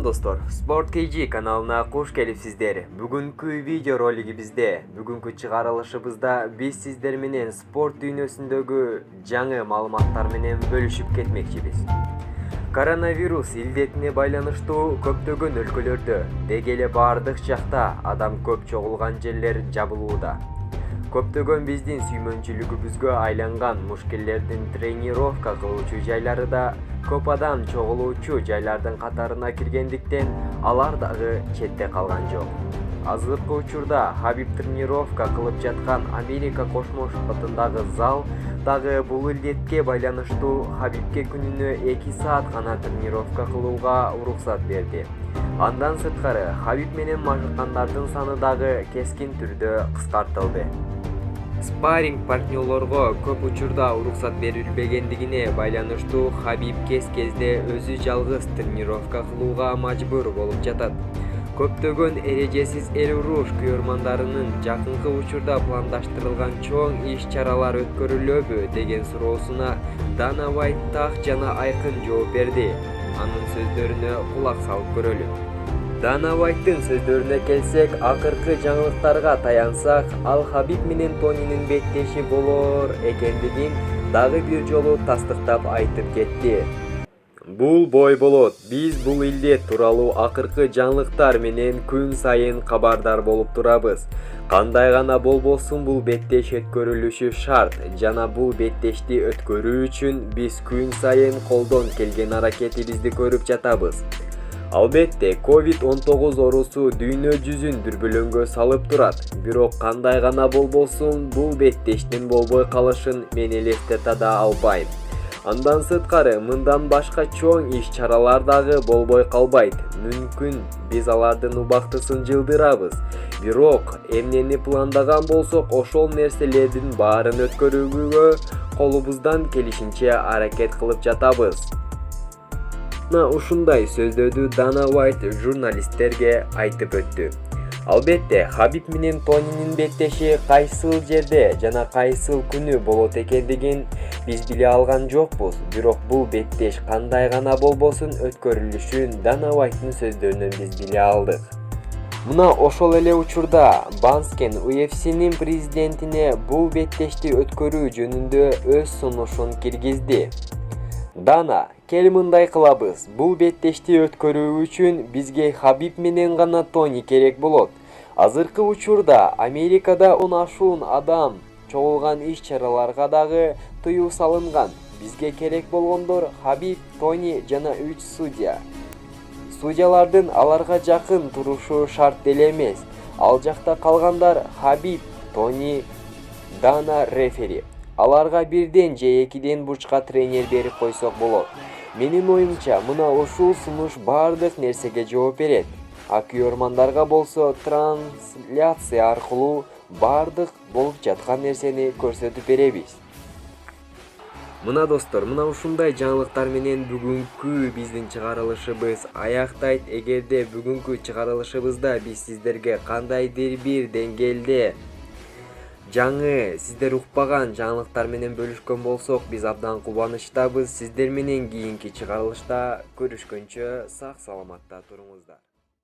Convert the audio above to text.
Dostlar, Sport KG kanalına hoş gelipsizler. Bugünkü video roligibizde, bugünkü çıkarılışыбызda biz sizler menen sport dünyasındagı жаңы маалыматтар менен bölüşüp ketmekçibiz. Koronavirus ildetine байланыштуу көптөгөн өлкөлөрдө, дегеле бардык жакта адам көп чогулган жерлер жабылууда. Көптөгөн биздин сүймөнчүлүгүбүзгө айланган мушкелдердин тренировка кылуучу жайлары да көп адам чогулуучу жайлардын катарына киргендиктен алар дагы четте калган жок. Азыркы учурда Хабиб тренировка кылып жаткан Америка Кошмо Штатындагы зал дагы бул илдетке байланыштуу Хабибке күнүнө 2 саат гана тренировка кылууга уруксат берди. Андан сырткары Хабиб менен машыккандардын саны дагы кескин түрдө кыскартылды. Спарринг партнерлорго көп учурда уруксат берилбегендигине байланыштуу Хабиб кез-кезде өзү жалгыз тренировка кылууга мажбур болуп жатат. Көптөгөн эрежесиз эл-уруш күйөрмандарынын жакынкы учурда пландаштырылган чоң иш-чаралар өткөрүлөбү деген суроосуна Дана Уайт так жана айкын жооп берди. Анын сөздөрүнө кулак салып көрөлү. Дана Уайттын сөздөрүнө келсек, акыркы жаңылыктарга таянсак, ал Хабиб менен Тонинин беттеши болор экендигин дагы бир жолу тастыктап айтып кетти. Бул бой болот. Биз бул илдет тууралуу акыркы жаңылыктар менен күн сайын кабардар болуп турабыз. Кандай гана болбосун бул беттеш өткөрүлүшү шарт жана бул беттешти өткөрүү үчүн биз күн сайын колдон келген аракетибизди көрүп жатабыз. Албетте, COVID-19 оорусу дүйнө жүзүн дүрбөлөңгө салып турат. Бирок кандай гана болбосун бул беттештин болбой калышын мен элестете да албайм. Андан сырткары мындан башка чоң иш-чаралар дагы болбой калбайт. Мүмкүн биз алардын убактысын жылдырабыз. Бирок эмнени пландаган болсок, ошол нерселердин баарын өткөрүүгө колубуздан келишинче аракет кылып жатабыз. Ушундай сөздөрдү Дана Уайт журналисттерге айтып өттү. Албетте, Хабиб менен Тонинин беттеши кайсыл жерде жана кайсыл күнү болот экендигин биз биле алган жокпуз. Бирок бул беттеш кандай гана болбосун өткөрүлүшүн Дана Уайттын сөздөрүнөн биз биле алдык. Мына ошол эле учурда Банскен UFC'нин президентине бул беттешти өткөрүү жөнүндө өз сунушун киргизди. Дана, кел мындай кылабыз. Бул беттешти өткөрүү үчүн бизге Хабиб менен гана Тони керек болот. Азыркы учурда Америкада 10 ашуун адам чогулган иш-чараларга дагы тыюу салынган. Бизге керек болгондор Хабиб, Тони жана 3 судья. Судьялардын аларга жакын турушу шарт деле эмес. Ал жакта калгандар Хабиб, Тони, Дана рефери. Аларга бирден же экиден бурчка тренер берип койсок болот. Менин оюмча, мына ушул сунуш бардык нерсеге жооп берет. А күйөрмандарга болсо трансляция аркылуу бардык болуп жаткан нерсени көрсөтүп беребиз. Мына достор, мына ушундай жаңылыктар менен бүгүнкү биздин чыгарылышыбыз аяктайт. Эгерде бүгүнкү чыгарылышыбызда биз сиздерге кандайдыр бир деңгээлде жаңы сиздер укпаган жаңылыктар менен бөлүшкөн болсок, биз абдан кубанычтабыз. Сиздер менен кийинки чыгарылышта көрүшкөнчө сак саламатта туруңуздар.